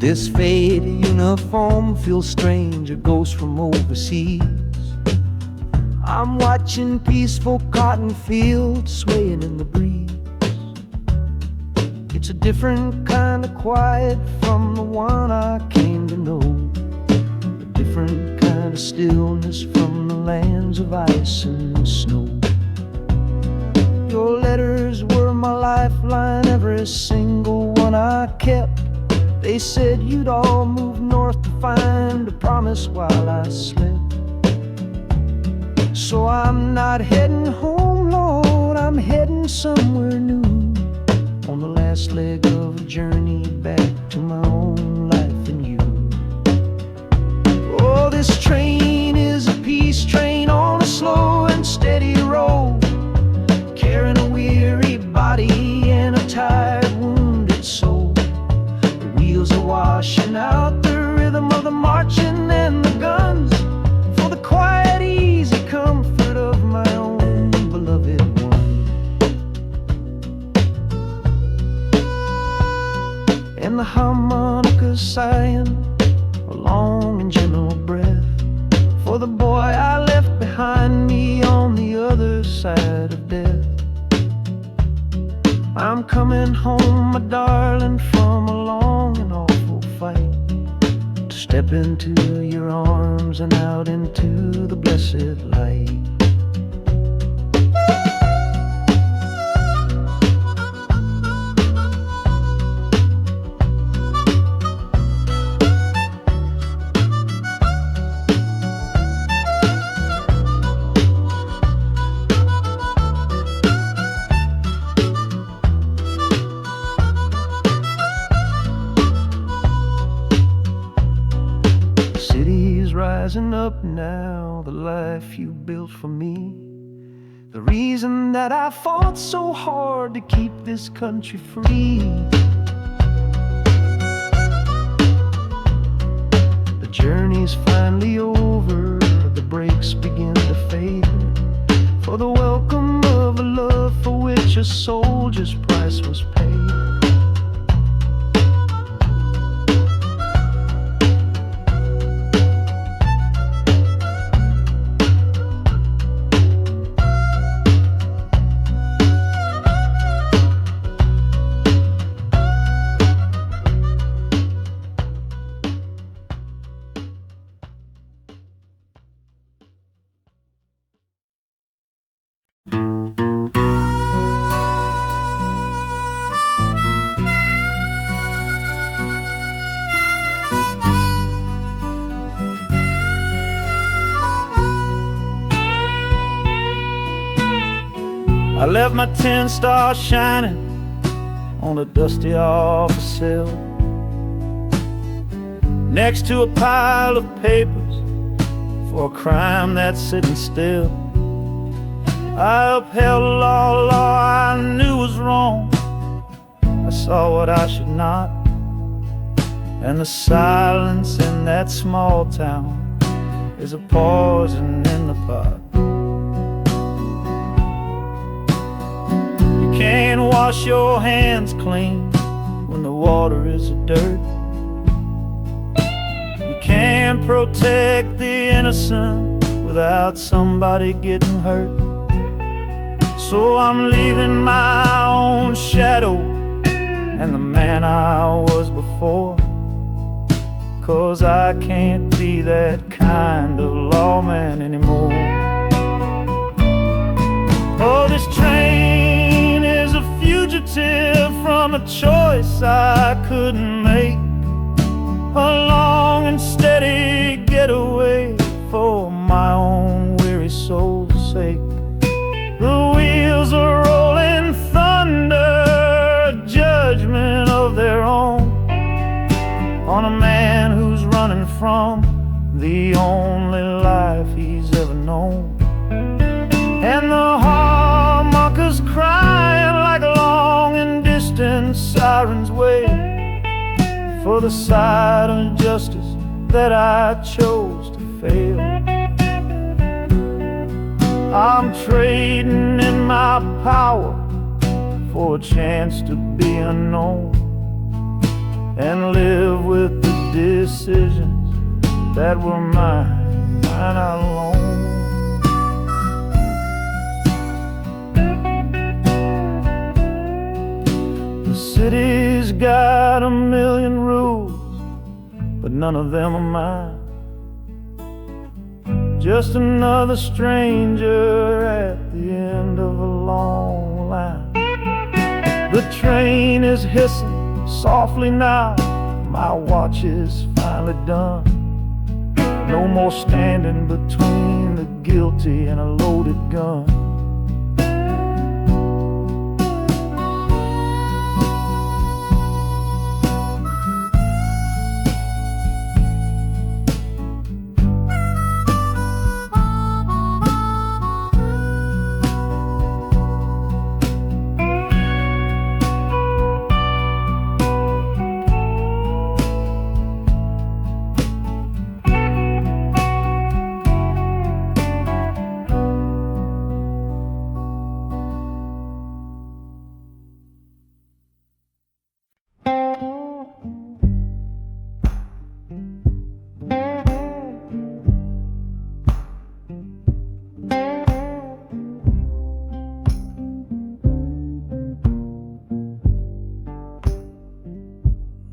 This faded uniform feels strange, a ghost from overseas. I'm watching peaceful cotton fields swaying in the breeze. It's a different kind of quiet from the one I came to know, a different kind of stillness from the lands of ice and snow. Your letters were my lifeline, every single one I kept. They said you'd all move north to find a promise while I slept. So I'm not heading home, Lord, I'm heading somewhere new, on the last leg of a journey back to my own life and you. Oh, this train is a peace train on a slow and steady road, carrying a weary body and a tired, wounded soul. The wheels are washing out the rhythm of the marching and the guns, for the quiet, easy comfort of my own beloved one. And the harmonica sighing a long and gentle breath for the boy I left behind me on the other side of death. I'm coming home, my darling, from a long and awful fight, to step into your arms and out into the blessed light. Rising up now, the life you built for me, the reason that I fought so hard to keep this country free. The journey's finally over, the brakes begin to fade, for the welcome of a love for which a soldier's price was paid. I left my 10 stars shining on a dusty office cell, next to a pile of papers for a crime that's sitting still. I upheld a law I knew was wrong. I saw what I should not, and the silence in that small town is a poison in the pot. You can't wash your hands clean when the water is of dirt. You can't protect the innocent without somebody getting hurt. So I'm leaving my own shadow and the man I was before, 'cause I can't be that kind of lawman anymore. Oh, this train is a fugitive from a choice I couldn't make, a long and steady getaway for my own weary soul's sake. The wheels are rolling thunder, a judgment of their own, on a man who's running from the only life he's ever known. And the harmonicas crying like long and distant sirens wait for the side of justice that I chose to fail. I'm trading in my power for a chance to be unknown. and live with the decisions that were mine alone. The city's got a million rules, but none of them are mine. Just another stranger at the end of a long line. The train is hissing softly now, my watch is finally done. No more standing between the guilty and a loaded gun.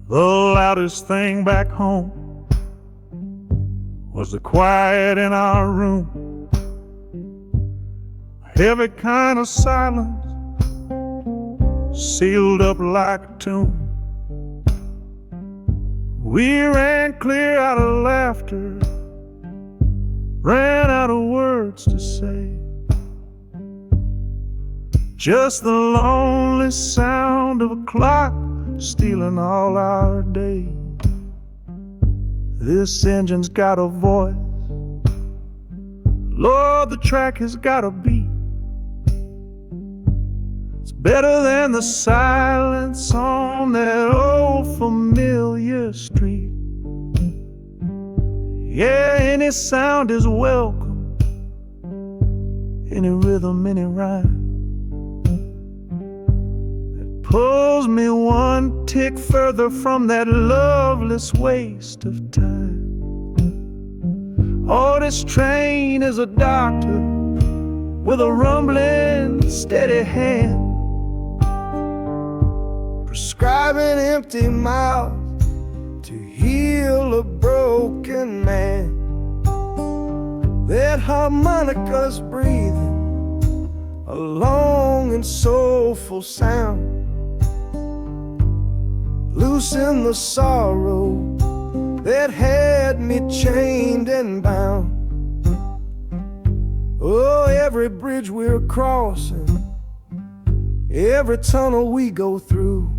The loudest thing back home was the quiet in our room, a heavy kind of silence, sealed up like a tomb. We ran clear out of laughter, ran out of words to say. Just the lonely sound of a clock stealing all our day. This engine's got a voice, Lord, the track has got a beat. It's better than the silence on that old familiar street. Yeah, any sound is welcome, any rhythm, any rhyme. Pulls me one tick further from that loveless waste of time. Oh, this train is a doctor with a rumbling, steady hand, prescribing empty mouths to heal a broken man. That harmonica's breathing a long and soulful sound, loosen the sorrow that had me chained and bound. Oh, every bridge we're crossing, every tunnel we go through,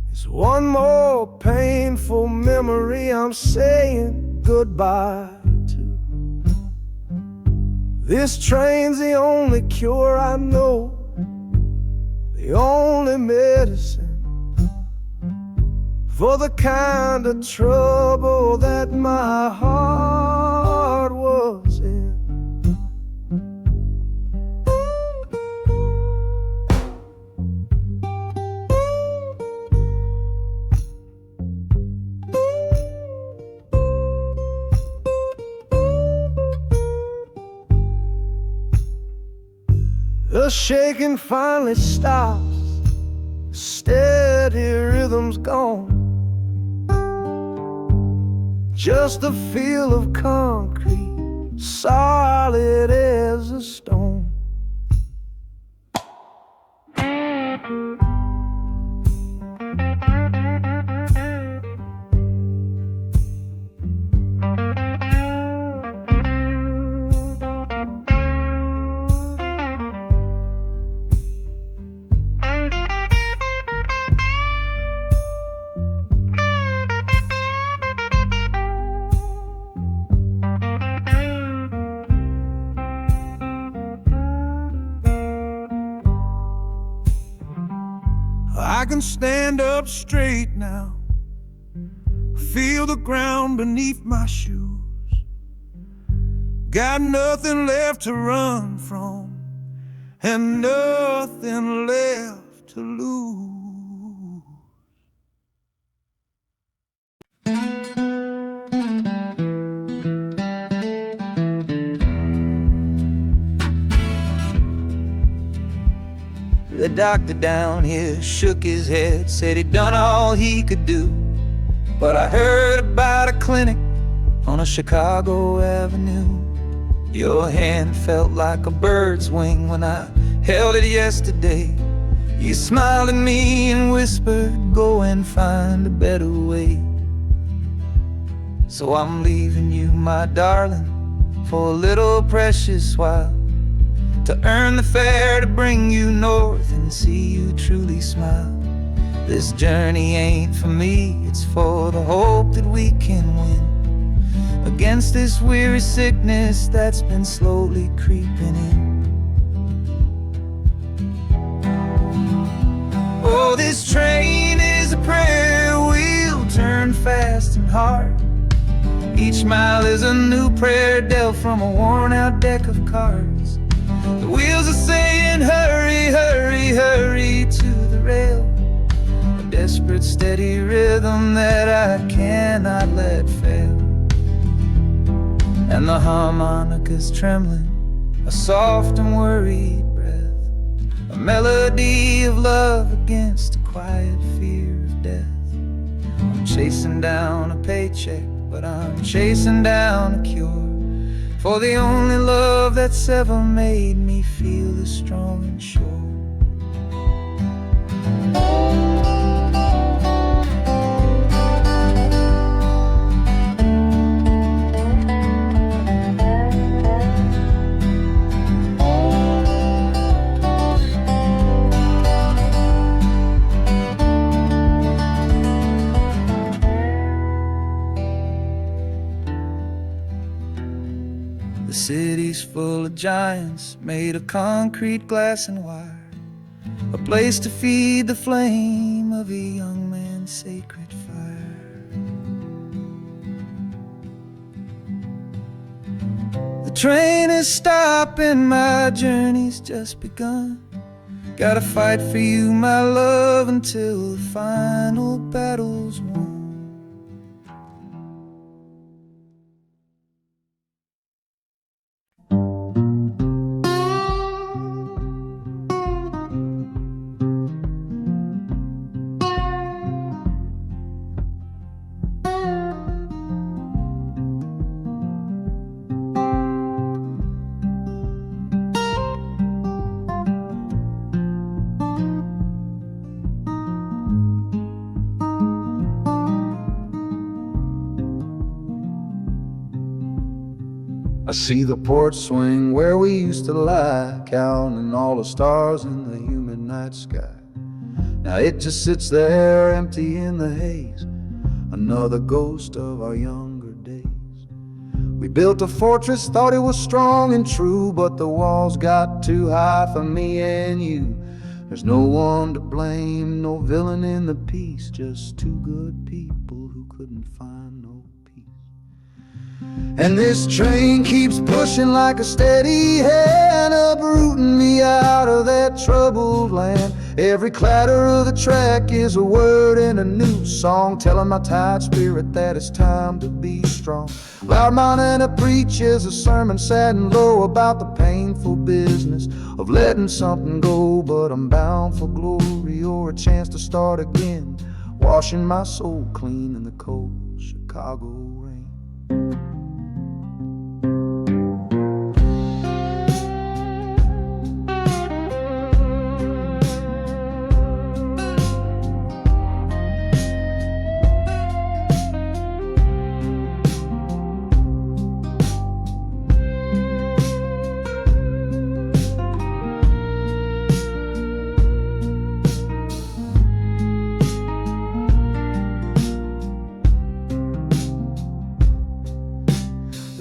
is one more painful memory I'm saying goodbye to. This train's the only cure I know, the only medicine for the kind of trouble that my heart was in. The shaking finally stops, the steady rhythm's gone. Just a feel of concrete, solid as a stone. I can stand up straight now, feel the ground beneath my shoes. Got nothing left to run from and nothing left to lose. The doctor down here shook his head, said he'd done all he could do. But I heard about a clinic on a Chicago avenue. Your hand felt like a bird's wing when I held it yesterday. You smiled at me and whispered, go and find a better way. So I'm leaving you, my darling, for a little precious while, to earn the fare to bring you north and see you truly smile. This journey ain't for me, it's for the hope that we can win against this weary sickness that's been slowly creeping in. Oh, this train is a prayer wheel, turn fast and hard. Each mile is a new prayer dealt from a worn-out deck of cards. The wheels are saying, hurry, hurry, hurry to the rail. A desperate, steady rhythm that I cannot let fail. And the harmonica's trembling, a soft and worried breath, a melody of love against a quiet fear of death. I'm chasing down a paycheck, but I'm chasing down a cure for the only love that's ever made me feel as strong and sure. The city's full of giants made of concrete, glass, and wire, a place to feed the flame of a young man's sacred fire. The train is stopping, my journey's just begun. Gotta fight for you, my love, until the final battle's won. I see the porch swing where we used to lie, counting all the stars in the humid night sky. Now it just sits there empty in the haze, another ghost of our younger days. We built a fortress, thought it was strong and true, but the walls got too high for me and you. There's no one to blame, no villain in the piece, just two good people who couldn't find no peace. And this train keeps pushing like a steady hand, uprooting me out of that troubled land. Every clatter of the track is a word in a new song, telling my tired spirit that it's time to be strong. Loud Montana preaches a sermon sad and low about the painful business of letting something go, but I'm bound for glory or a chance to start again, washing my soul clean in the cold Chicago rain.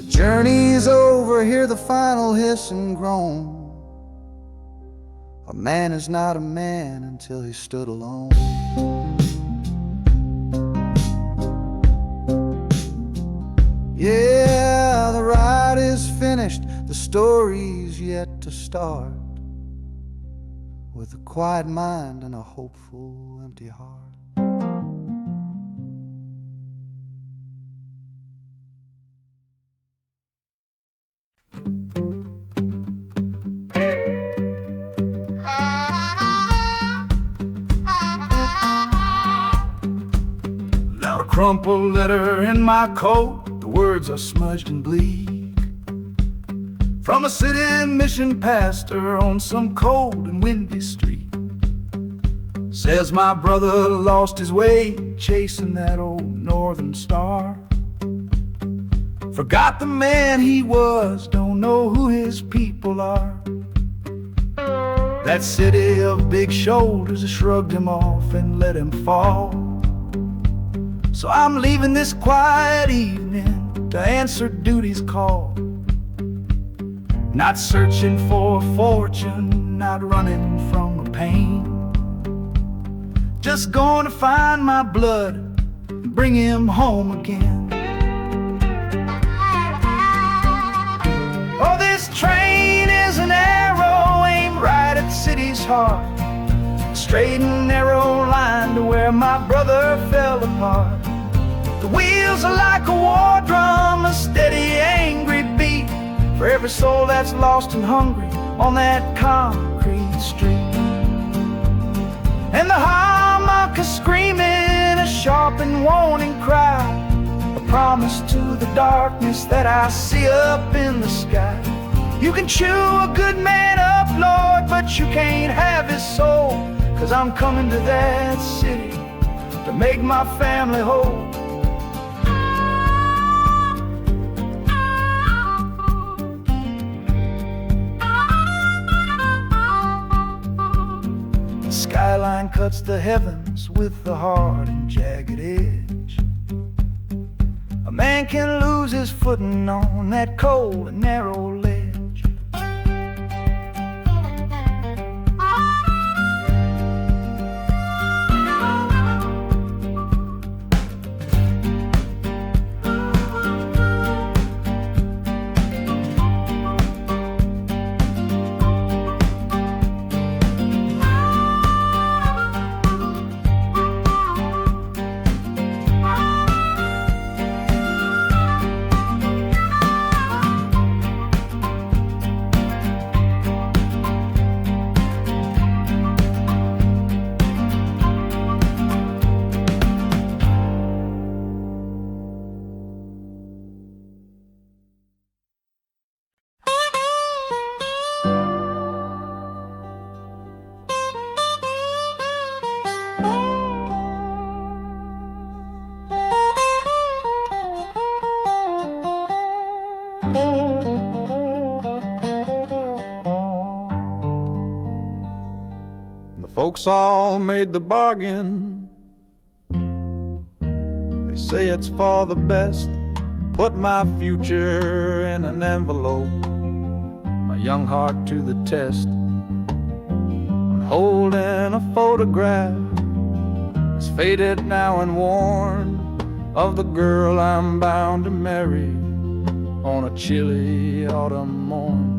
Journey's over, hear the final hiss and groan. A man is not a man until he stood alone. Yeah, the ride is finished, the story's yet to start, with a quiet mind and a hopeful empty heart. crumpled letter in my coat, the words are smudged and bleak. From a city mission pastor on some cold and windy street. Says my brother lost his way chasing that old northern star. Forgot the man he was, don't know who his people are. That city of big shoulders shrugged him off and let him fall. So I'm leaving this quiet evening to answer duty's call. Not searching for a fortune, not running from a pain. Just going to find my blood and bring him home again. Oh, this train is an arrow aimed right at the city's heart. A straight and narrow line to where my brother fell apart. The wheels are like a war drum, a steady, angry beat for every soul that's lost and hungry on that concrete street. And the harmonica screaming a sharp and warning cry, a promise to the darkness that I see up in the sky. You can chew a good man up, Lord, but you can't have his soul. 'Cause I'm coming to that city to make my family whole. Skyline cuts the heavens with the hard and jagged edge. A man can lose his footing on that cold and narrow ledge. Folks all made the bargain. They say it's for the best. Put my future in an envelope, my young heart to the test. I'm holding a photograph, it's faded now and worn, of the girl I'm bound to marry on a chilly autumn morn.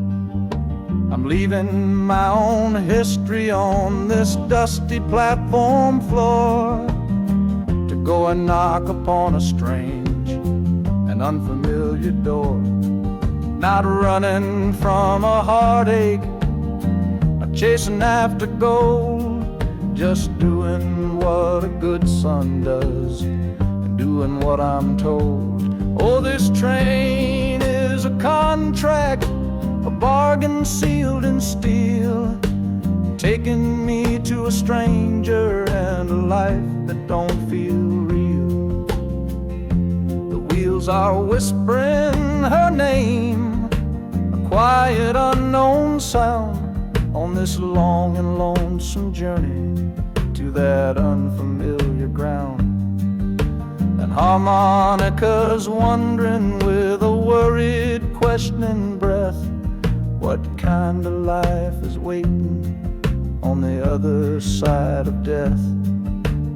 I'm leaving my own history on this dusty platform floor to go and knock upon a strange and unfamiliar door. Not running from a heartache, not chasing after gold, just doing what a good son does and doing what I'm told. Oh, this train is a contract, a bargain sealed in steel, taking me to a stranger and a life that don't feel real. The wheels are whispering her name, a quiet unknown sound, on this long and lonesome journey to that unfamiliar ground. And harmonica's wondering with a worried, questioning breath, what kind of life is waiting on the other side of death?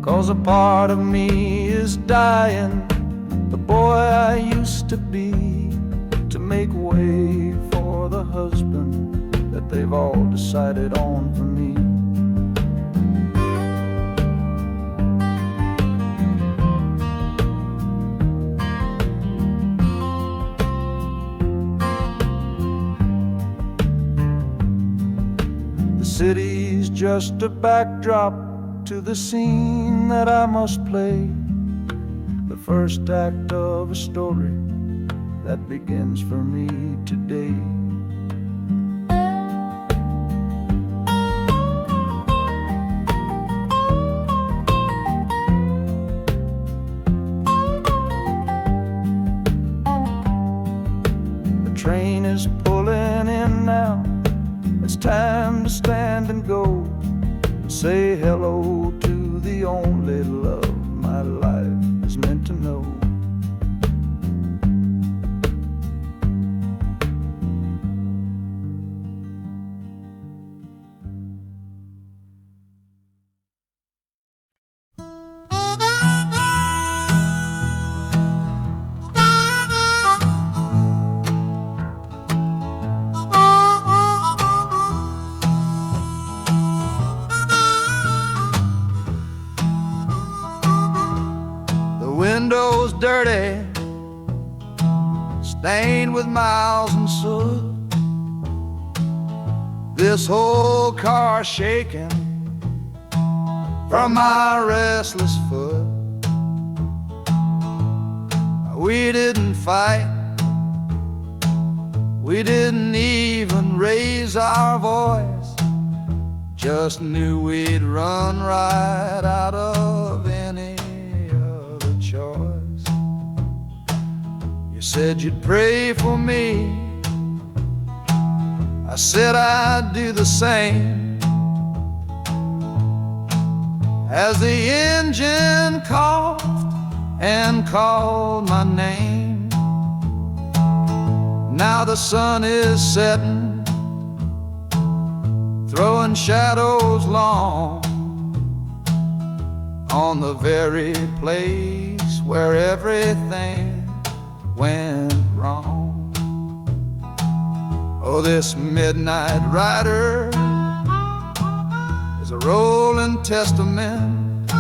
'Cause a part of me is dying, the boy I used to be, to make way for the husband that they've all decided on for me. City's just a backdrop to the scene that I must play. The first act of a story that begins for me today. The train is pulling in now. It's time to stand and go. Say hello to the only love my life is meant to know. Windows dirty, stained with miles and soot. This whole car shaking from my restless foot. We didn't fight, we didn't even raise our voice, just knew we'd run right out of any choice. You said you'd pray for me, I said I'd do the same. As the engine coughed and called my name, now the sun is setting, throwing shadows long on the very place where everything went wrong. Oh, this midnight rider is a rolling testament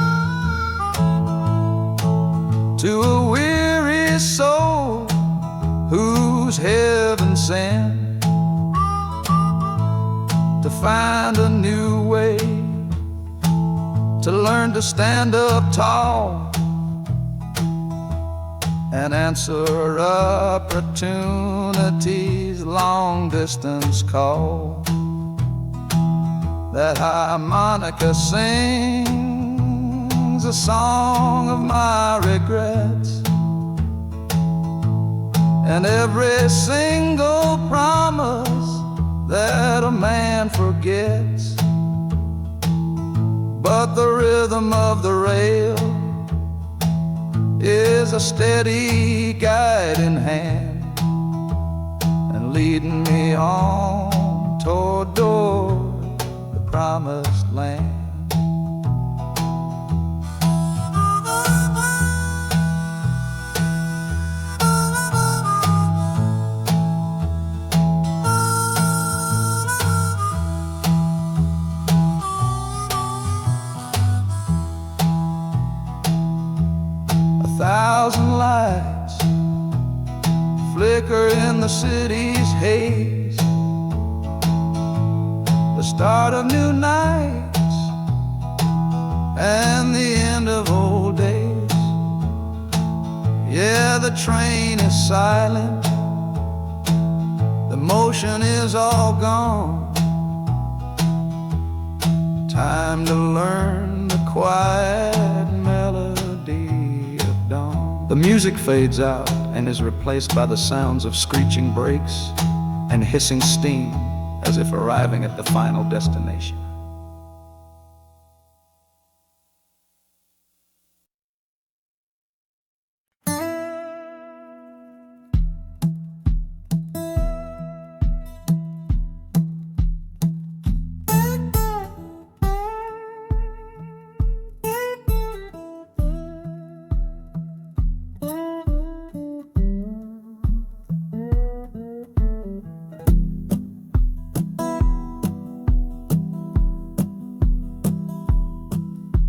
to a weary soul whose heaven sent to find a new way, to learn to stand up tall and answer opportunity's long-distance call. That harmonica sings a song of my regrets, and every single promise that a man forgets. But the rhythm of the rail is a steady guiding hand, and leading me on toward the promised land. 1,000 lights flicker in the city's haze, the start of new nights and the end of old days. Yeah, the train is silent, the motion is all gone. Time to learn the quiet melody of dawn. The music fades out and is replaced by the sounds of screeching brakes and hissing steam, as if arriving at the final destination.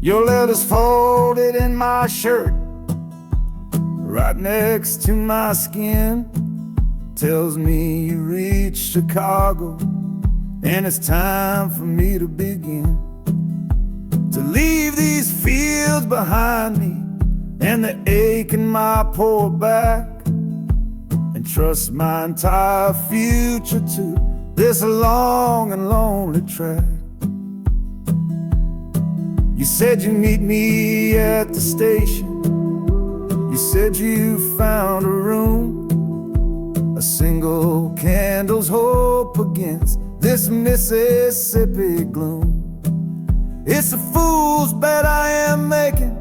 Your letter's folded in my shirt, right next to my skin. Tells me you reached Chicago, and it's time for me to begin. To leave these fields behind me and the ache in my poor back, and trust my entire future to this long and lonely track. You said you'd meet me at the station. You said you found a room, a single candle's hope against this Mississippi gloom. It's a fool's bet I am making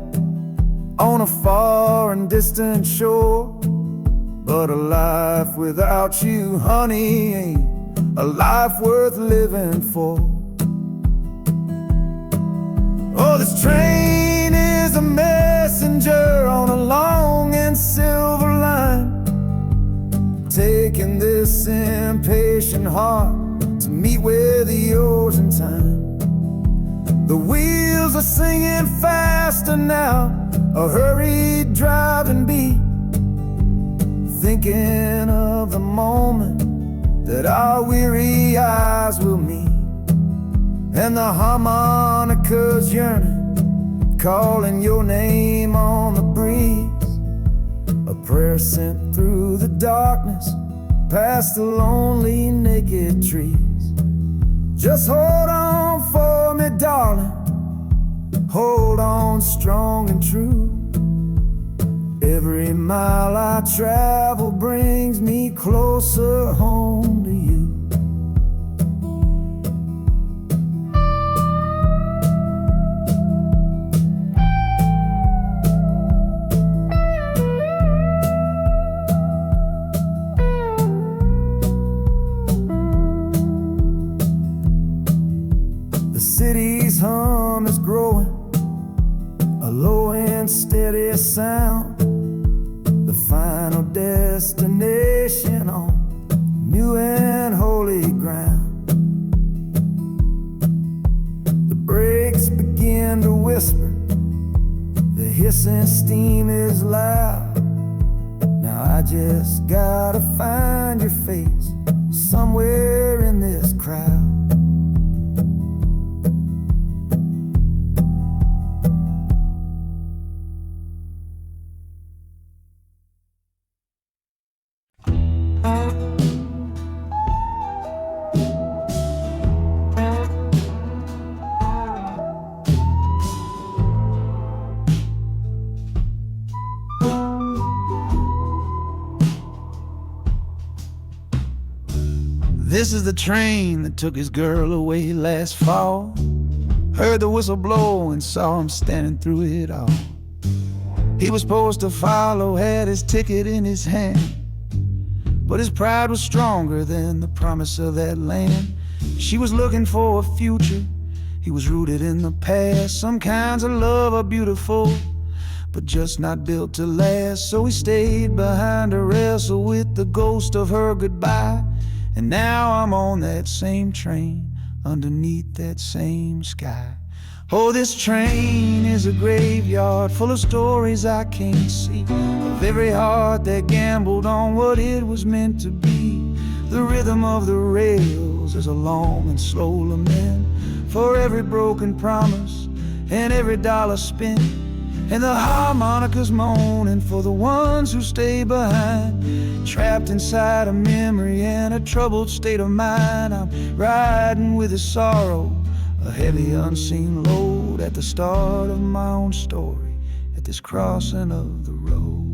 on a far and distant shore, but a life without you, honey, ain't a life worth living for. Oh, this train is a messenger on a long and silver line, taking this impatient heart to meet with yours in time. The wheels are singing faster now, a hurried driving beat, thinking of the moment that our weary eyes will meet. And the harmonica's yearning, calling your name on the breeze, a prayer sent through the darkness, past the lonely naked trees. Just hold on for me, darling, hold on strong and true. Every mile I travel brings me closer home to you. The city's hum is growing, a low and steady sound, the final destination on new and holy ground. The brakes begin to whisper, the hissing steam is loud. Now I just gotta find your face somewhere in this crowd. This is the train that took his girl away last fall. Heard the whistle blow and saw him standing through it all. He was supposed to follow, had his ticket in his hand, but his pride was stronger than the promise of that land. She was looking for a future, he was rooted in the past. Some kinds of love are beautiful, but just not built to last. So he stayed behind to wrestle with the ghost of her goodbye. And now I'm on that same train, underneath that same sky. Oh, this train is a graveyard full of stories I can't see, of every heart that gambled on what it was meant to be. The rhythm of the rails is a long and slow lament for every broken promise and every dollar spent. And the harmonica's moaning for the ones who stay behind, trapped inside a memory and a troubled state of mind. I'm riding with a sorrow, a heavy unseen load, at the start of my own story, at this crossing of the road.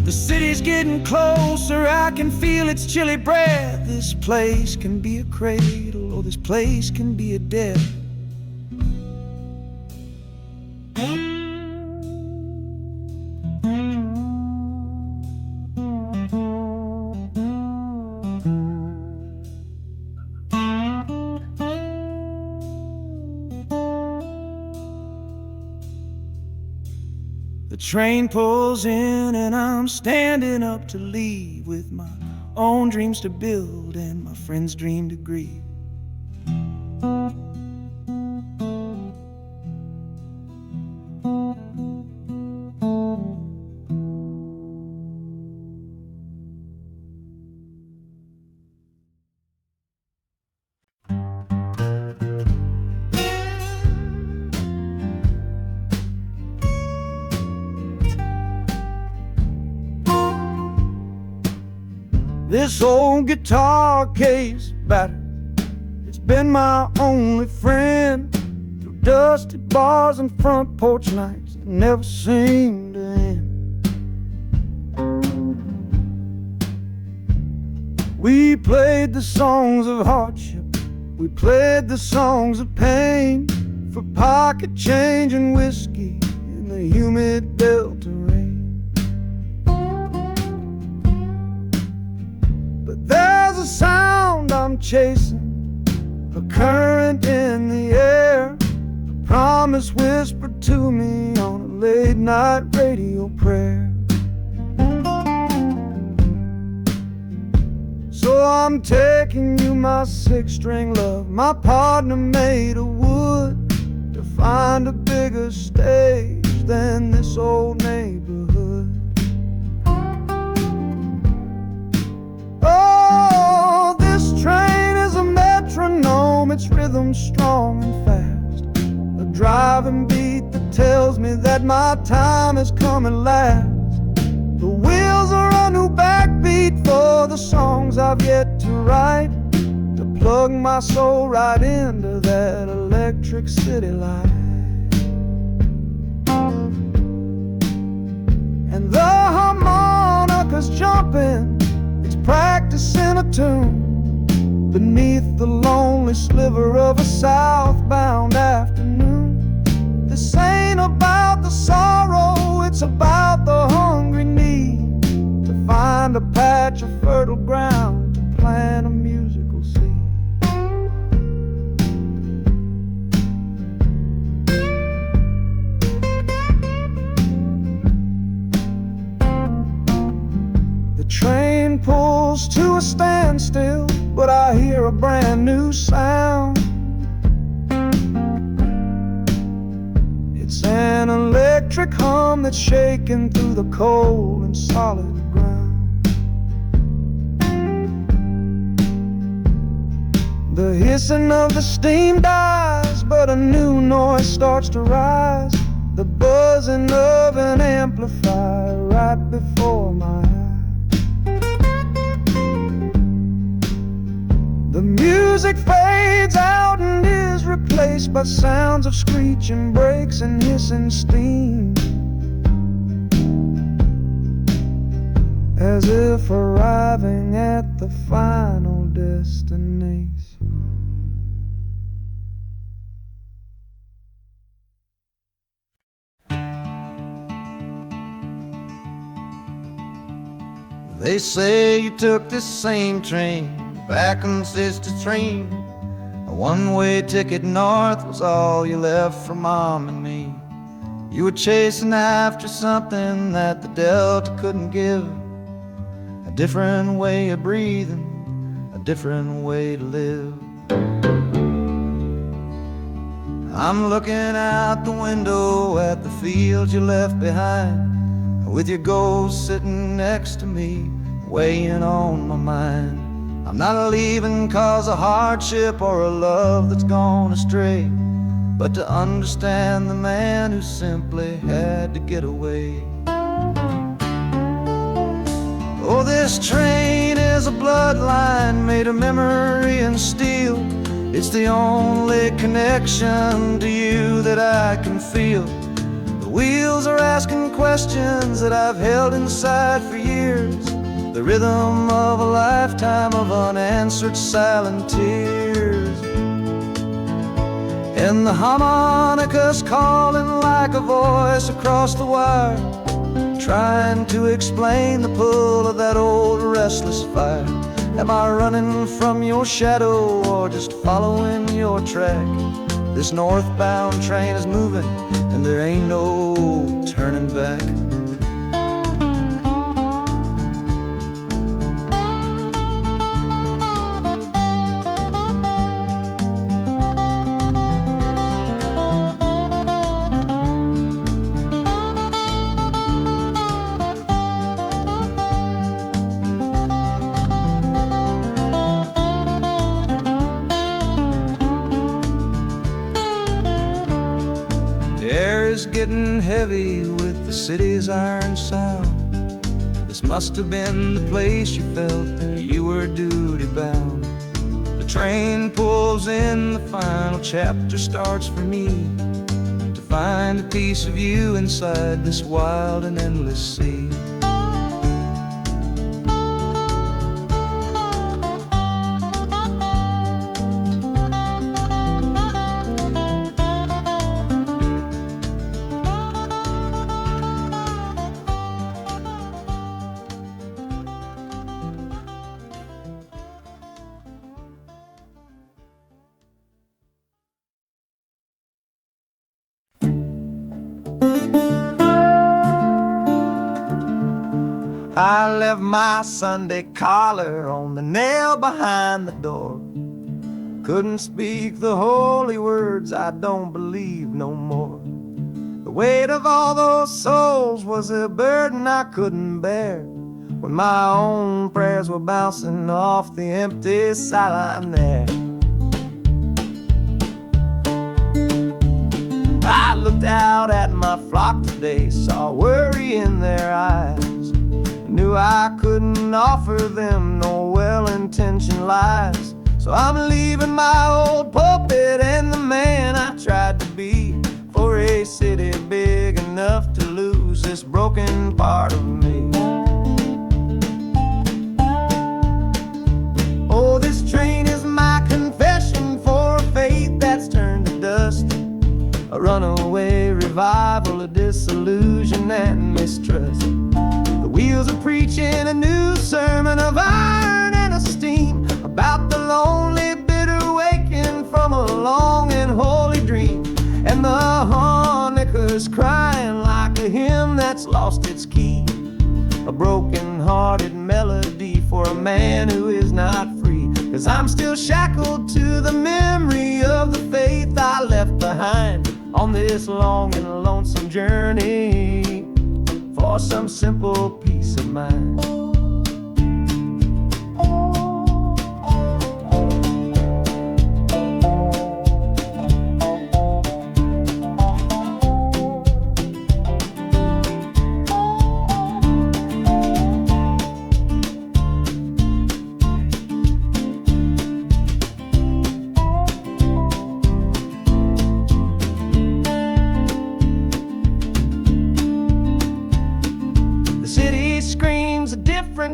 The city's getting closer, I can feel its chilly breath. This place can be a cradle, or this place can be a death. The train pulls in and I'm standing up to leave, with my own dreams to build and my friend's dream to grieve. This old guitar case battered, it's been my only friend through dusty bars and front porch nights that never seemed to end. We played the songs of hardship, we played the songs of pain, for pocket change and whiskey in the humid Delta rain. But there's a sound I'm chasing, a current in the air, a promise whispered to me on a late night radio prayer. So I'm taking you, my six-string love, my partner made of wood, to find a bigger stage than this old neighborhood. Oh, this train is a metronome, its rhythm strong and fast, a driving beat that tells me that my time has come at last. The wheels are a new backbeat for the songs I've yet to write, to plug my soul right into that electric city light. And the harmonica's jumping, it's practicing a tune beneath the lonely sliver of a southbound afternoon. This ain't about the sorrow, it's about the hungry need to find a patch of fertile ground to plant a musical seed. The train pulls to a standstill, but I hear a brand new sound. It's an electric hum that's shaking through the cold and solid ground. The hissing of the steam dies, but a new noise starts to rise, the buzzing of an amplifier right before my eyes. The music fades out and is replaced by sounds of screeching brakes and hissing steam, as if arriving at the final destination. They say you took this same train back on Sister Train. A one-way ticket north was all you left for Mom and me. You were chasing after something that the Delta couldn't give, a different way of breathing, a different way to live. I'm looking out the window at the fields you left behind, with your ghost sitting next to me, weighing on my mind. I'm not leaving cause of hardship or a love that's gone astray, but to understand the man who simply had to get away. Oh, this train is a bloodline made of memory and steel. It's the only connection to you that I can feel. The wheels are asking questions that I've held inside for years, the rhythm of a lifetime of unanswered silent tears. And the harmonica's calling like a voice across the wire, trying to explain the pull of that old restless fire. Am I running from your shadow or just following your track? This northbound train is moving and there ain't no turning back. Getting heavy with the city's iron sound. The This must have been the place you felt that you were duty bound. The train pulls in, the final chapter starts for me, to find a piece of you inside this wild and endless sea. I left my Sunday collar on the nail behind the door. Couldn't speak the holy words, I don't believe no more. The weight of all those souls was a burden I couldn't bear, when my own prayers were bouncing off the empty sideline there. I looked out at my flock today, saw worry in their eyes, knew I couldn't offer them no well-intentioned lies. So I'm leaving my old pulpit and the man I tried to be, for a city big enough to lose this broken part of me. Oh, this train is my confession for a faith that's turned to dust, a runaway revival of disillusion and mistrust. Wheels are preaching a new sermon of iron and of steam, about the lonely, bitter waking from a long and holy dream. And the harmonicas crying like a hymn that's lost its key, a broken-hearted melody for a man who is not free. 'Cause I'm still shackled to the memory of the faith I left behind on this long and lonesome journey for some simple peace of mind.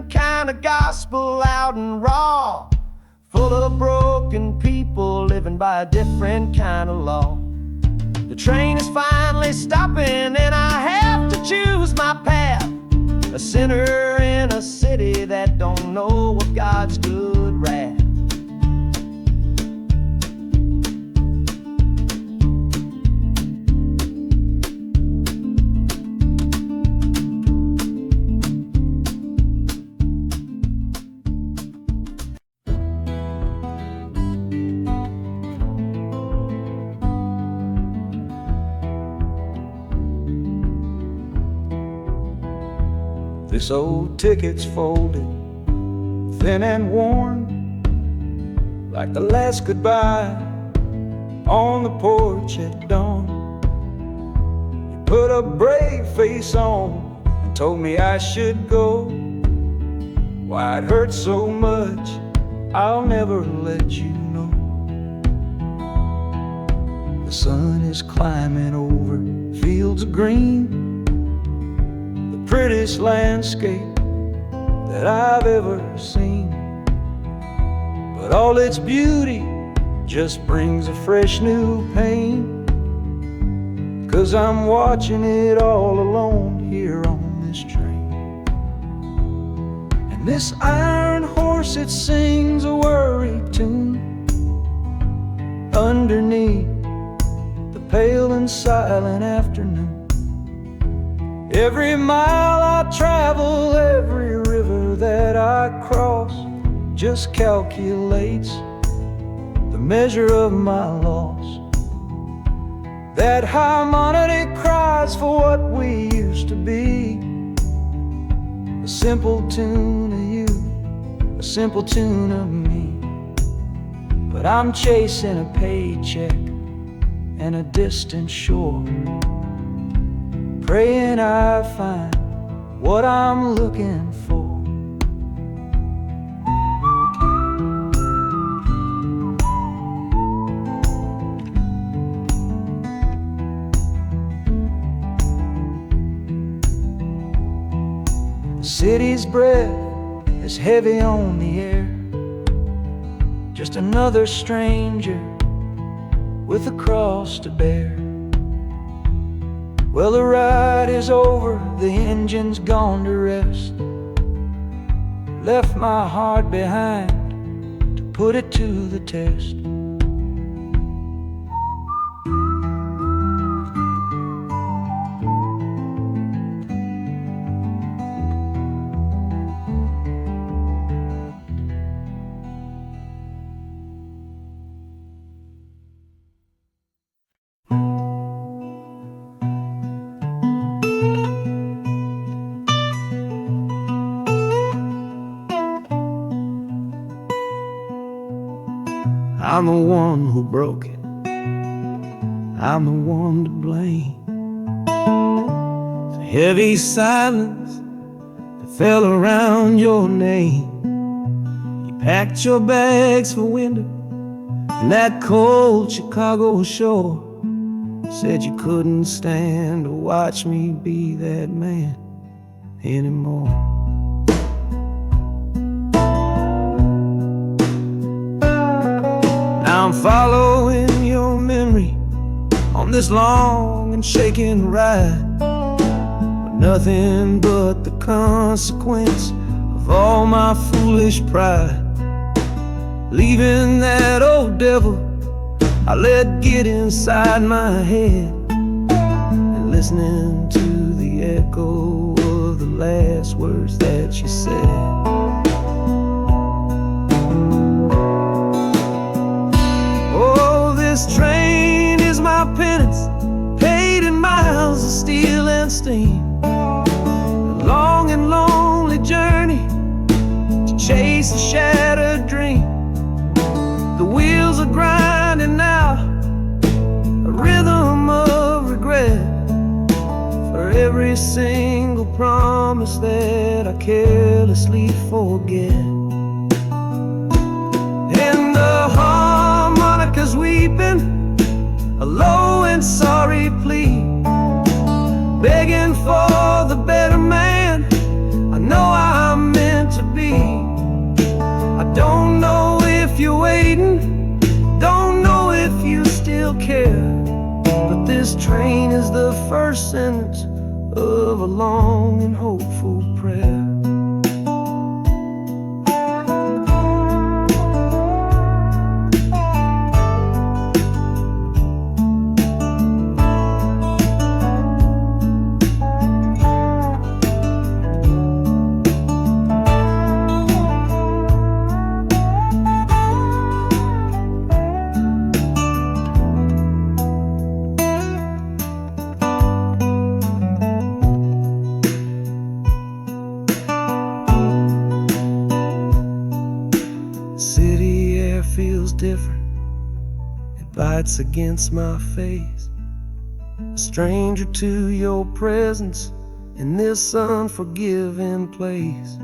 Kind of gospel, loud and raw, full of broken people living by a different kind of law. The train is finally stopping and I have to choose my path, a sinner in a city that don't know what God's good wrath. This old ticket's folded, thin and worn, like the last goodbye on the porch at dawn. You put a brave face on and told me I should go. Why it hurts so much, I'll never let you know. The sun is climbing over fields of green, prettiest landscape that I've ever seen. But all its beauty just brings a fresh new pain, 'cause I'm watching it all alone here on this train. And this iron horse, it sings a worry tune underneath the pale and silent afternoon. Every mile I travel, every river that I cross, just calculates the measure of my loss. That harmonic cries for what we used to be, a simple tune of you, a simple tune of me. But I'm chasing a paycheck and a distant shore, praying I find what I'm looking for. The city's breath is heavy on the air, just another stranger with a cross to bear. Well, the ride is over, the engine's gone to rest. Left my heart behind to put it to the test. I'm the one who broke it, I'm the one to blame. The heavy silence that fell around your name. You packed your bags for winter in that cold Chicago shore. Said you couldn't stand to watch me be that man anymore. I'm following your memory on this long and shaking ride, but nothing but the consequence of all my foolish pride. Leaving that old devil I let get inside my head, and listening to the echo of the last words that you said. This train is my penance, paid in miles of steel and steam. A long and lonely journey to chase a shattered dream. The wheels are grinding now, a rhythm of regret, for every single promise that I carelessly forget. And the harmonica's weeping a low and sorry plea, begging for the better man I know I'm meant to be. I don't know if you're waiting, don't know if you still care, but this train is the first sentence of a long and hopeful prayer. City air feels different, it bites against my face. A stranger to your presence in this unforgiving place.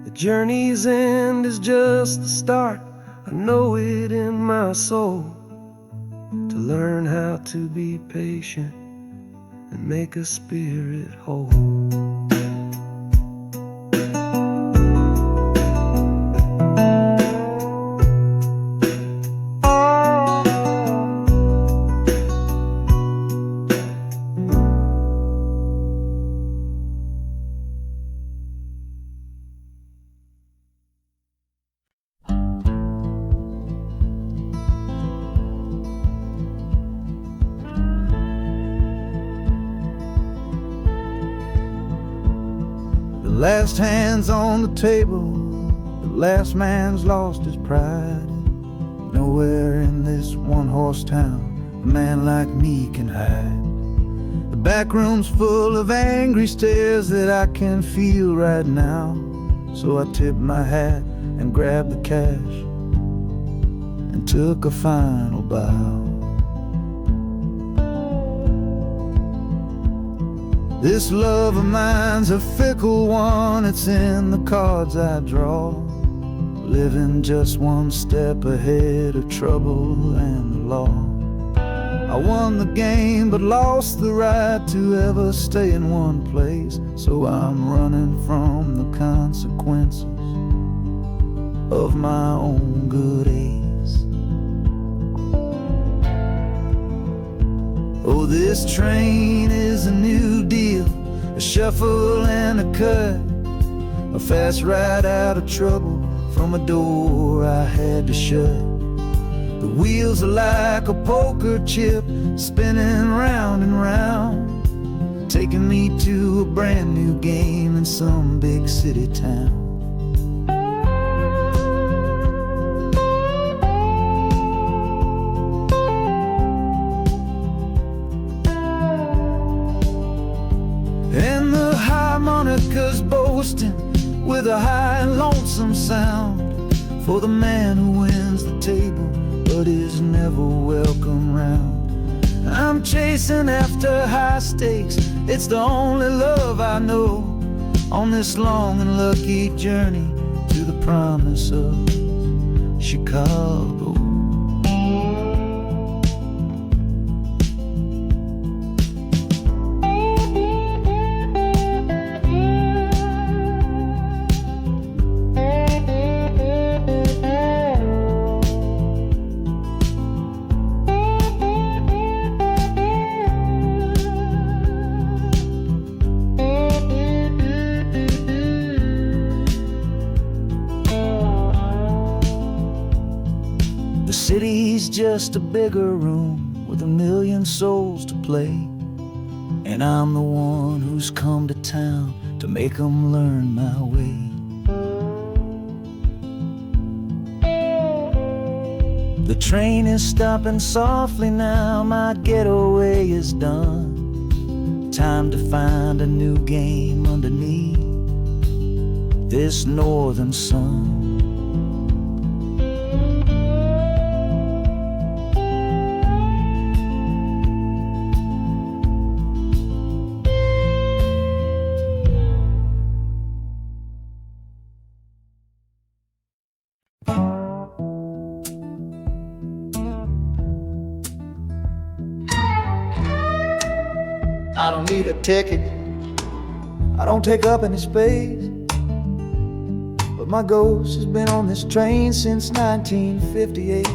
The journey's end is just the start, I know it in my soul. To learn how to be patient and make a spirit whole. The last hand's on the table, the last man's lost his pride. Nowhere in this one-horse town a man like me can hide. The back room's full of angry stares that I can feel right now. So I tipped my hat and grabbed the cash and took a final bow. This love of mine's a fickle one, it's in the cards I draw. Living just one step ahead of trouble and the law. I won the game but lost the right to ever stay in one place. So I'm running from the consequences of my own good ace. Oh, this train is a new deal, a shuffle and a cut, a fast ride out of trouble from a door I had to shut. The wheels are like a poker chip, spinning round and round, taking me to a brand new game in some big city town. And the harmonica's boasting with a high and lonesome sound for the man who wins the table but is never welcome round. I'm chasing after high stakes, it's the only love I know on this long and lucky journey to the promise of Chicago. The city's just a bigger room with a million souls to play, and I'm the one who's come to town to make them learn my way. The train is stopping softly now, my getaway is done. Time to find a new game underneath this northern sun. I don't need a ticket, I don't take up any space, but my ghost has been on this train since 1958.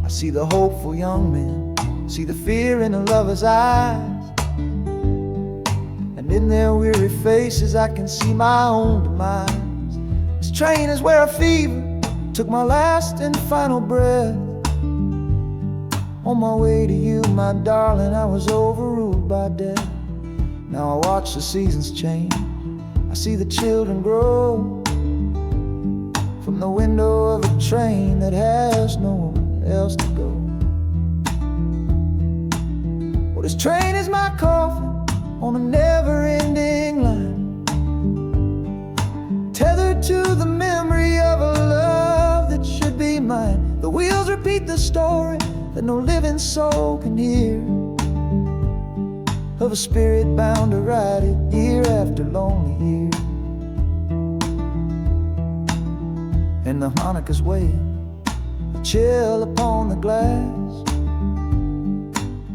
I see the hopeful young men, see the fear in the lovers' eyes, and in their weary faces I can see my own demise. This train is where a fever took my last and final breath. On my way to you, my darling, I was overruled by death. Now I watch the seasons change, I see the children grow from the window of a train that has nowhere else to go. Well, this train is my coffin on a never-ending line, tethered to the memory of a love that should be mine. The wheels repeat the story that no living soul can hear, of a spirit bound to ride it year after lonely year. And the harmonicas wail, a chill upon the glass,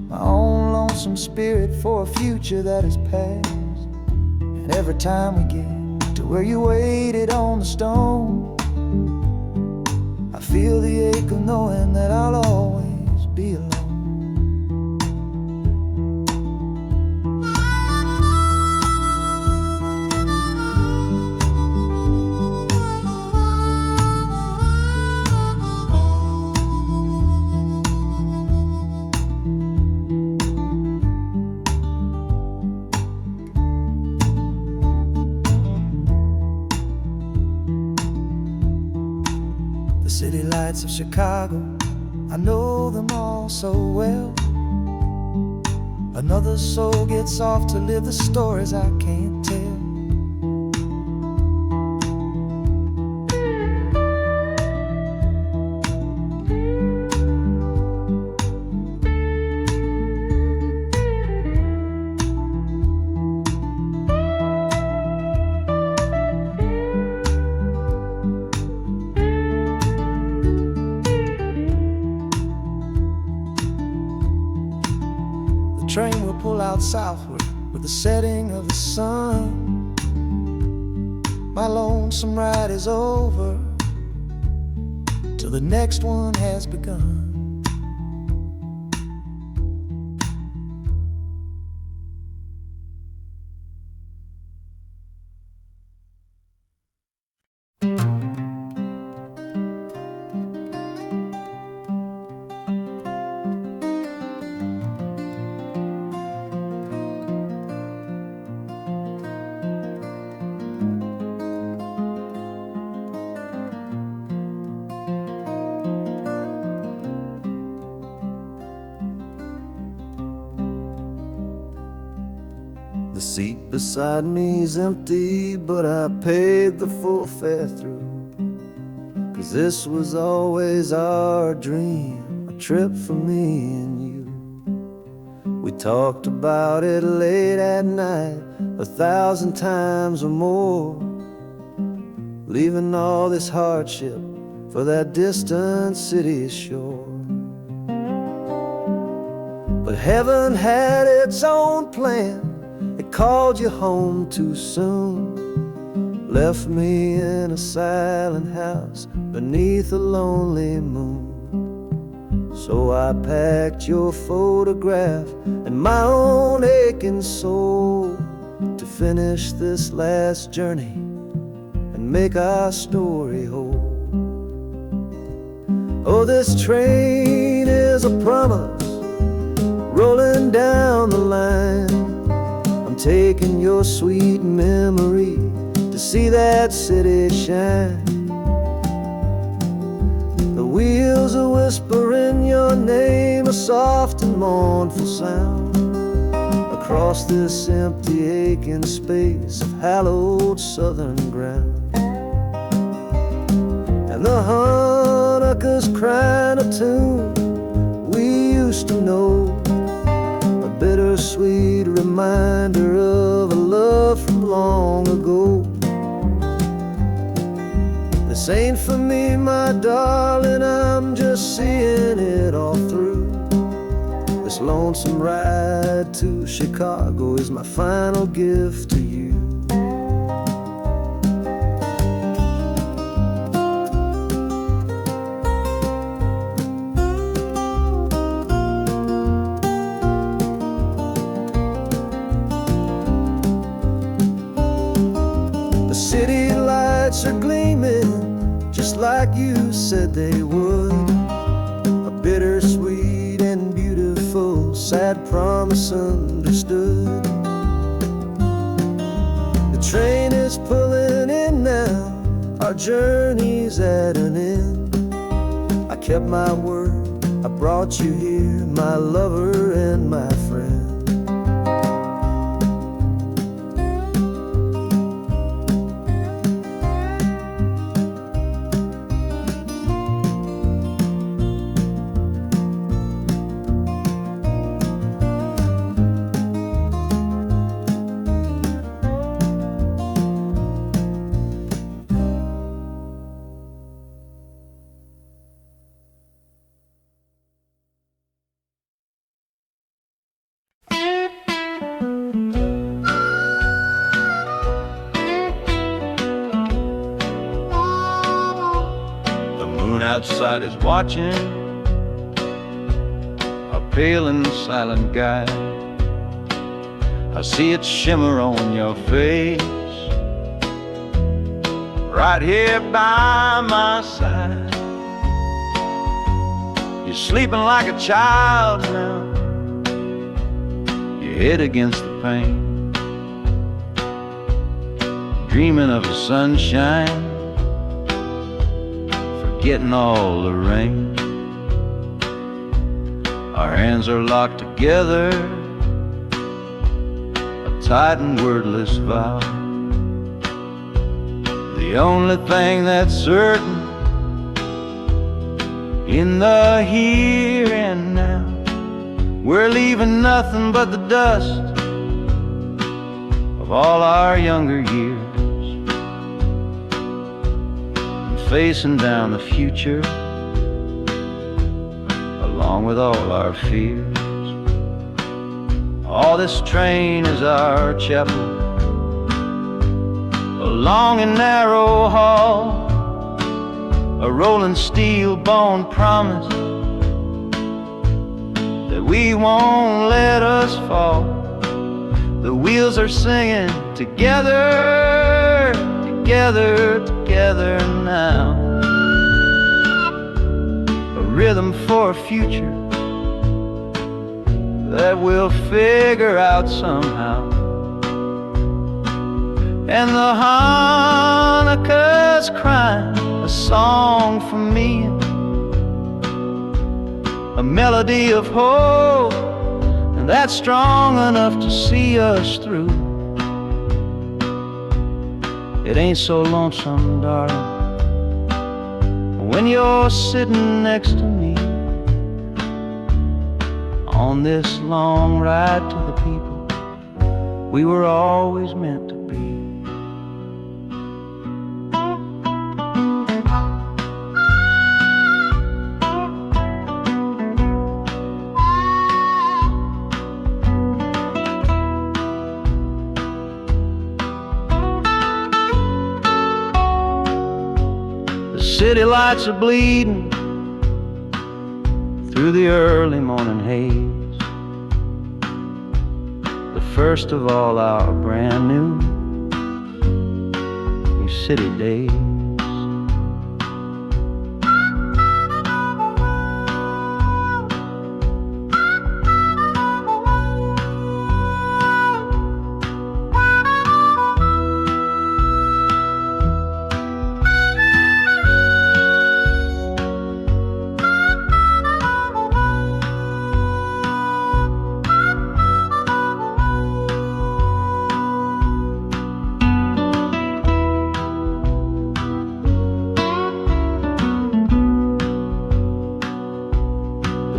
my own lonesome spirit for a future that is past. And every time we get to where you waited on the stone, I feel the ache of knowing that I'll always be alone. The city lights of Chicago, I know them all so well. Another soul gets off to live the stories I can't tell. train will pull out southward with the setting of the sun. My lonesome ride is over till the next one has begun. The seat beside me's empty, but I paid the full fare through. 'Cause this was always our dream, a trip for me and you. We talked about it late at night, 1,000 times or more, leaving all this hardship for that distant city shore. But heaven had its own plan. It called you home too soon, left me in a silent house beneath a lonely moon. So I packed your photograph and my own aching soul to finish this last journey and make our story whole. Oh, this train is a promise rolling down the line. I'm taking your sweet memory to see that city shine. The wheels are whispering your name, a soft and mournful sound, across this empty aching space of hallowed southern ground. And the Hanukkah's crying a tune we used to know, a bittersweet reminder of a love from long ago. This ain't for me, my darling, I'm just seeing it all through. This lonesome ride to Chicago is my final gift to you. The city lights are gleaming just like you said they would, a bittersweet and beautiful sad promise understood. The train is pulling in now, our journey's at an end. I kept my word, I brought you here, my lover and my friend. Outside is watching, a pale and silent guy. I see it shimmer on your face, right here by my side. You're sleeping like a child now, your head against the pane, dreaming of the sunshine, getting all the rain. Our hands are locked together, a tight and wordless vow. The only thing that's certain in the here and now, we're leaving nothing but the dust of all our younger years, facing down the future along with all our fears. Oh, this train is our chapel, a long and narrow hall, a rolling steel bond promise that we won't let us fall. The wheels are singing together, together, together now. A rhythm for a future that we'll figure out somehow. And the Hanukkah's crying a song for me, a melody of hope, and that's strong enough to see us through. It ain't so lonesome, darling, when you're sitting next to me on this long ride to the people we were always meant to be. The city lights are bleeding through the early morning haze, the first of all our brand new city days.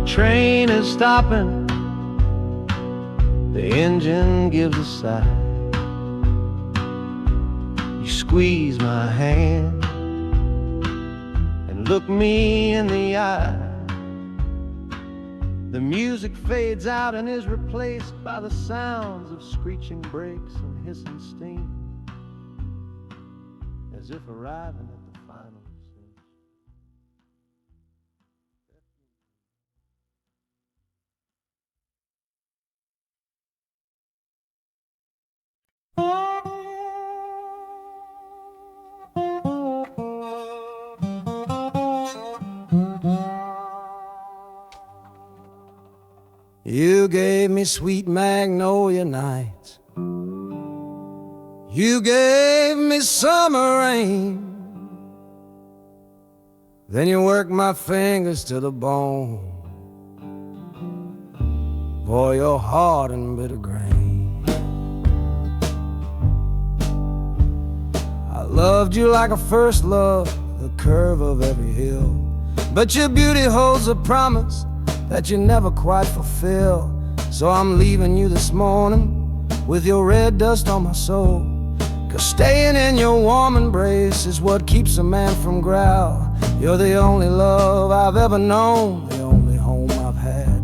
Train is stopping, the engine gives a sigh. You squeeze my hand and look me in the eye. The music fades out and is replaced by the sounds of screeching brakes and hissing steam, as if arriving at the final. You gave me sweet magnolia nights, you gave me summer rain, then you worked my fingers to the bone. Boy, you're hard and bitter grain. I loved you like a first love, the curve of every hill, but your beauty holds a promise that you never quite fulfill. So I'm leaving you this morning with your red dust on my soul, 'cause staying in your warm embrace is what keeps a man from growl. You're the only love I've ever known, the only home I've had,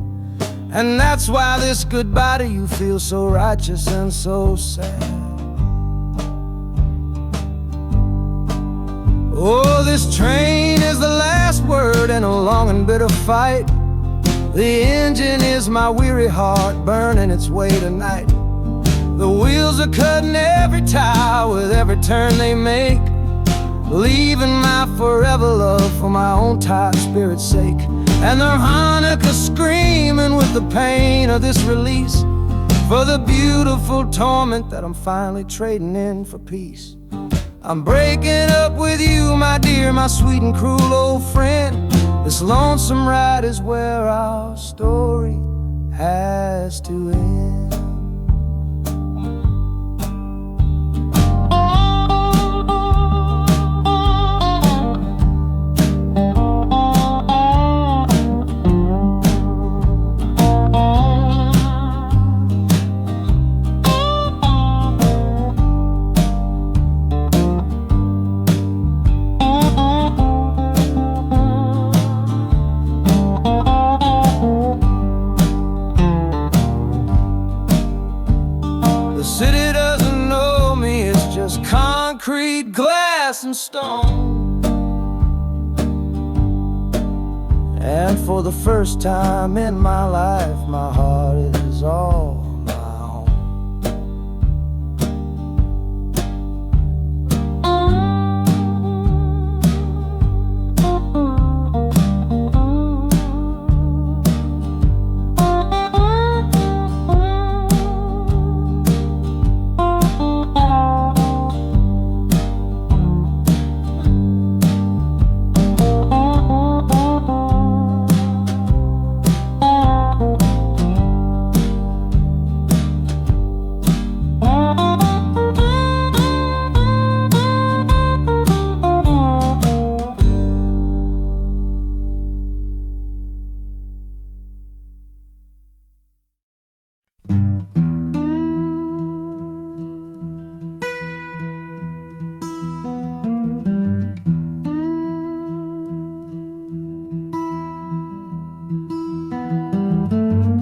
and that's why this goodbye to you feels so righteous and so sad. Oh, this train is the last word in a long and bitter fight. The engine is my weary heart burning its way tonight. The wheels are cutting every tire with every turn they make, leaving my forever love for my own tired spirit's sake. And the Hanukkah screaming with the pain of this release, for the beautiful torment that I'm finally trading in for peace. I'm breaking up with you, my dear, my sweet and cruel old friend. This lonesome ride is where our story has to end. glass and stone. And for the first time in my life, my heart is all my own.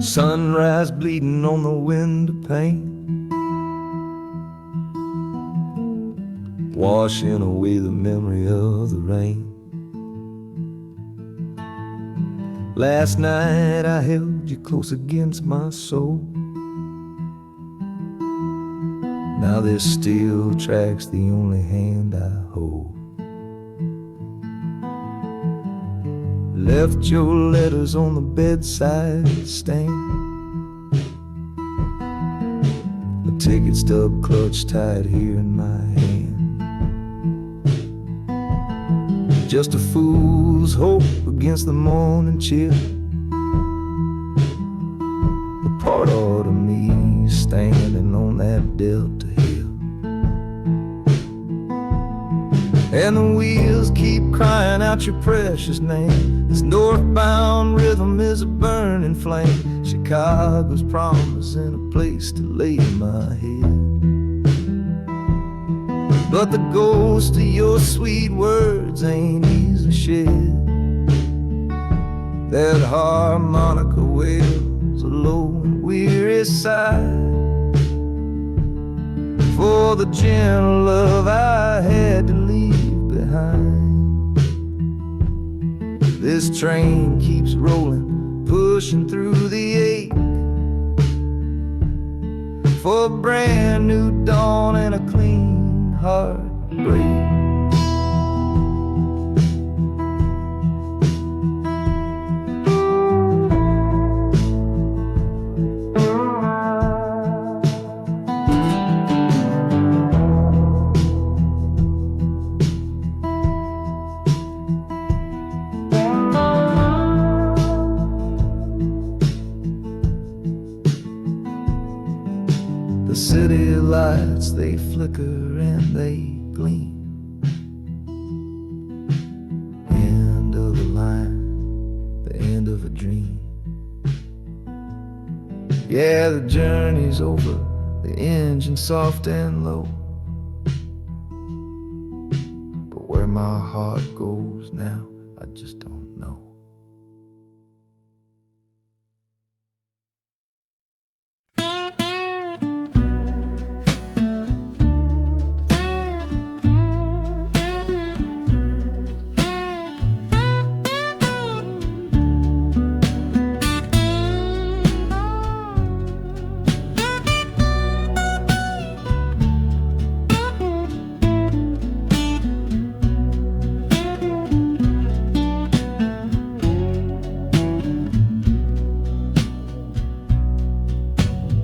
Sunrise bleeding on the window pane, washing away the memory of the rain. Last night I held you close against my soul. Now this steel track's the only hand I hold. Left your letters on the bedside stand, a ticket stub clutched tight here in my hand. Just a fool's hope against the morning chill, the part of me standing on that Delta hill. And the wheels keep crying out your precious name. This northbound rhythm is a burning flame. Chicago's promising a place to lay my head. But the ghost of your sweet words ain't easily shed. That harmonica wails a low and weary sigh for the gentle love I had to leave behind. This train keeps rolling, pushing through the ache, for a brand new dawn and a clean heartbreak. The city lights, they flicker and they gleam. End of the line, the end of a dream. Yeah, the journey's over, the engine soft and low. But where my heart goes now, I just don't know.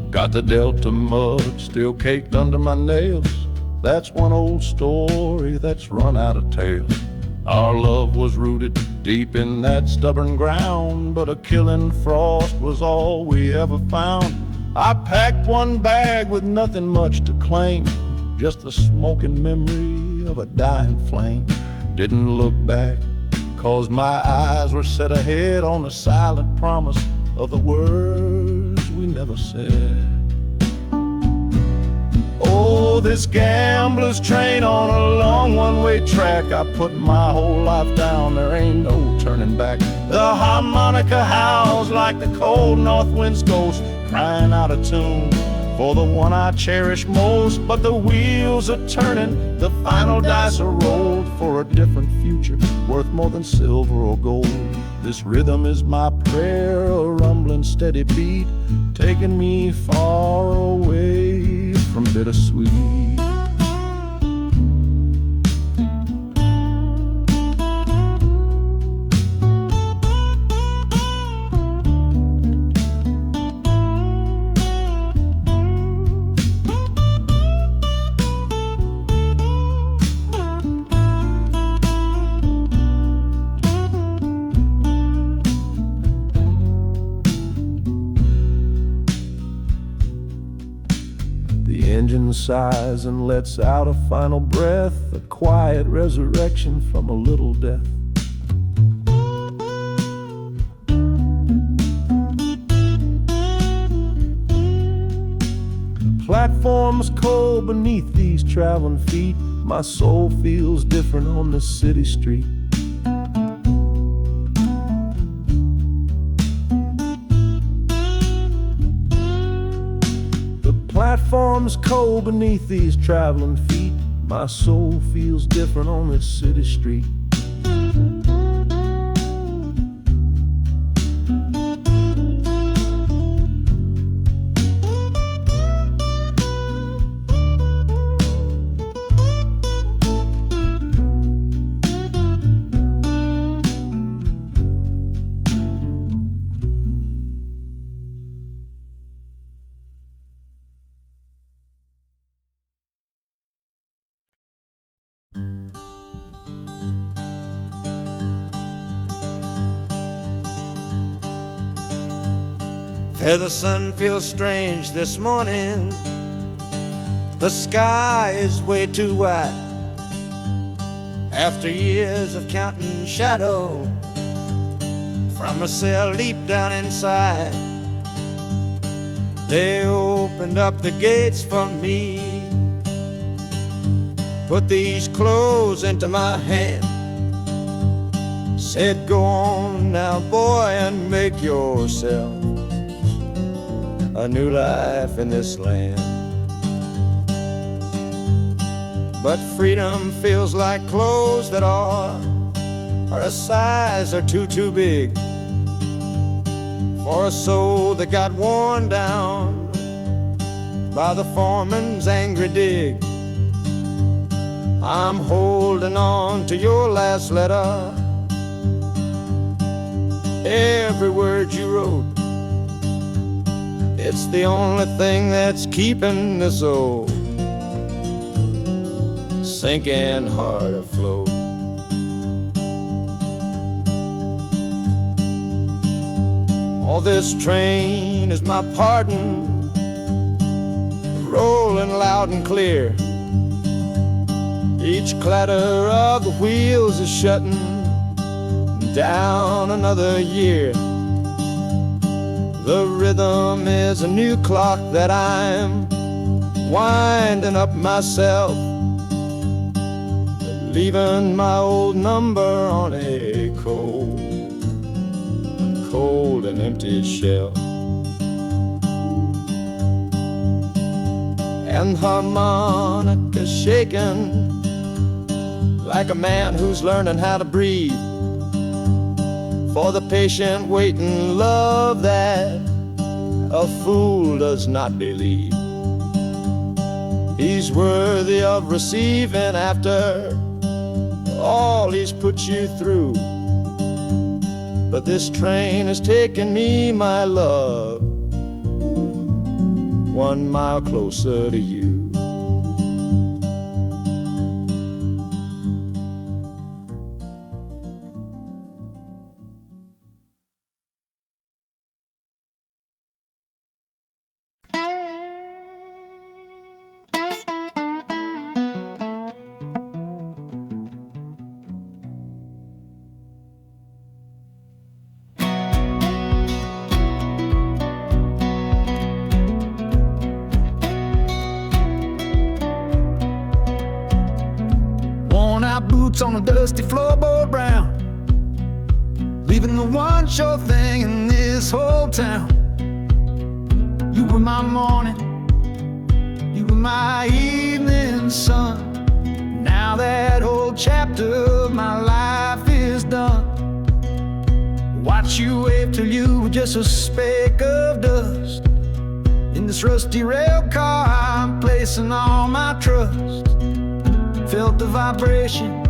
Got the Delta mud still caked under my nails. That's one old story that's run out of tales. Our love was rooted deep in that stubborn ground, but a killing frost was all we ever found. I packed one bag with nothing much to claim, just the smoking memory of a dying flame. Didn't look back, 'cause my eyes were set ahead on the silent promise of the words we never said. Oh, this gambler's train on a long one-way track. I put my whole life down, there ain't no turning back. The harmonica howls like the cold north wind's ghost, crying out a tune for the one I cherish most. But the wheels are turning, the final dice are rolled for a different future worth more than silver or gold. This rhythm is my prayer, a rumbling steady beat, taking me far away from bittersweet. The engine sighs and lets out a final breath, a quiet resurrection from a little death. The platform's cold beneath these traveling feet. My soul feels different on this city street. Platform's cold beneath these traveling feet. My soul feels different on this city street. The sun feels strange this morning. The sky is way too wide. After years of counting shadow, from a cell deep down inside, they opened up the gates for me, put these clothes into my hand, said, "Go on now, boy, and make yourself a new life in this land." But freedom feels like clothes that are a size or too big for a soul that got worn down by the foreman's angry dig. I'm holding on to your last letter, every word you wrote. It's the only thing that's keeping this old sinking heart afloat. Oh, this train is my pardon, rolling loud and clear. Each clatter of the wheels is shutting down another year. The rhythm is a new clock that I'm winding up myself, leaving my old number on a cold and empty shelf. And harmonica shaking like a man who's learning how to breathe, for the patient waiting love that a fool does not believe. He's worthy of receiving after all he's put you through. But this train has taken me, my love, 1 mile closer to you. Boots on a dusty floorboard brown, leaving the one sure thing in this whole town. You were my morning, my evening sun. Now that whole chapter of my life is done. Watch you wave till you were just a speck of dust. In this rusty rail car I'm placing all my trust. Felt the vibration,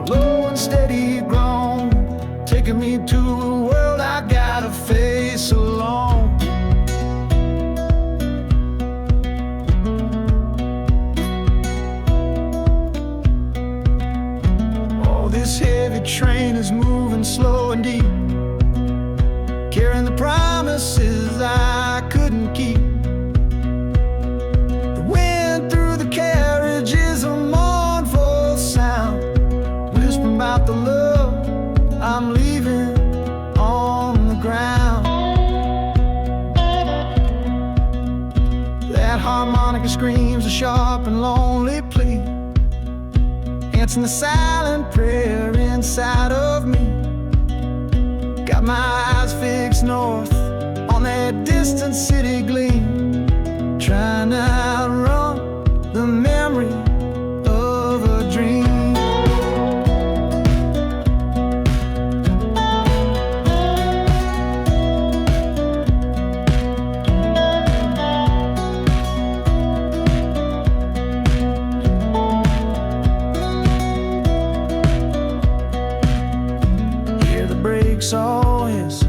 low and steady groan, taking me to a world I gotta face alone. Oh, this heavy train is moving slow and deep, carrying the promises I couldn't keep. The wind through the carriage is a mournful sound, whispering about the love I'm leaving on the ground. That harmonica screams a sharp and lonely plea, answering the silent prayer inside of me. Got my eyes fixed north on that distant city gleam, trying to outrun the memory of a dream. Hear the brakes all hiss,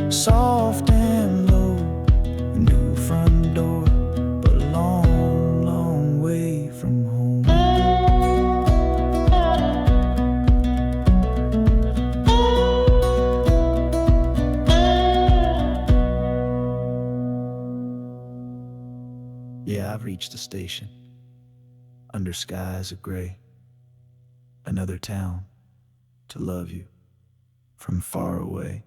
soft and low. A new front door, but a long, long way from home. Yeah, I've reached the station, under skies of gray. Another town to love you from far away.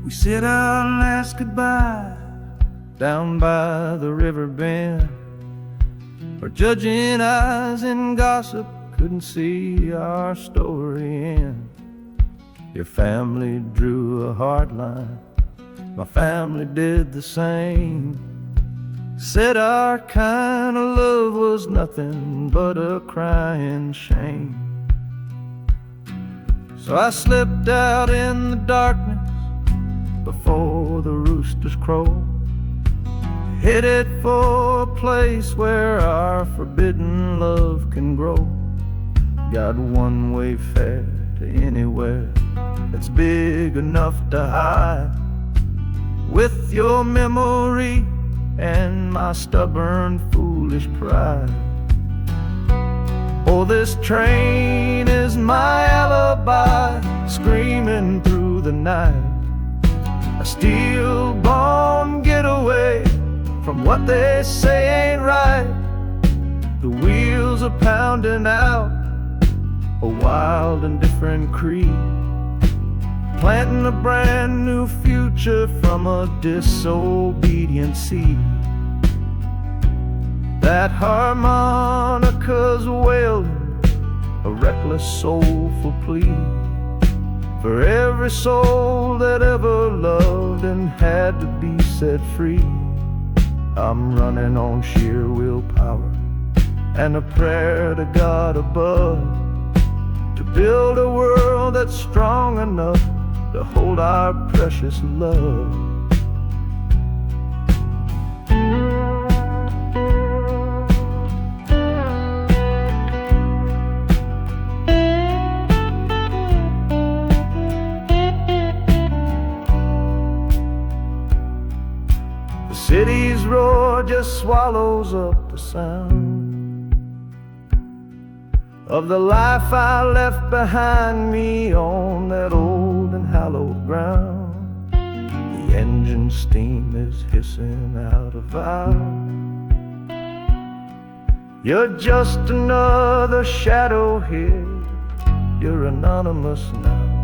We said our last goodbye down by the river bend, where judging eyes and gossip couldn't see our story end. Your family drew a hard line, my family did the same. Said our kind of love was nothing but a crying shame. So I slipped out in the darkness before the roosters crow, headed for a place where our forbidden love can grow. Got one-way fare to anywhere that's big enough to hide, with your memory and my stubborn, foolish pride. Oh, this train is my alibi, screaming through the night. A steel-born getaway from what they say ain't right. The wheels are pounding out a wild and different creed, planting a brand new future from a disobedient seed. That harmonica's wailing a reckless, soulful plea for every soul that ever loved and had to be set free. I'm running on sheer willpower and a prayer to God above, to build a world that's strong enough to hold our precious love. The city's roar just swallows up the sound of the life I left behind me on that old and hallowed ground. The engine steam is hissing out of valve. You're just another shadow here, you're anonymous now.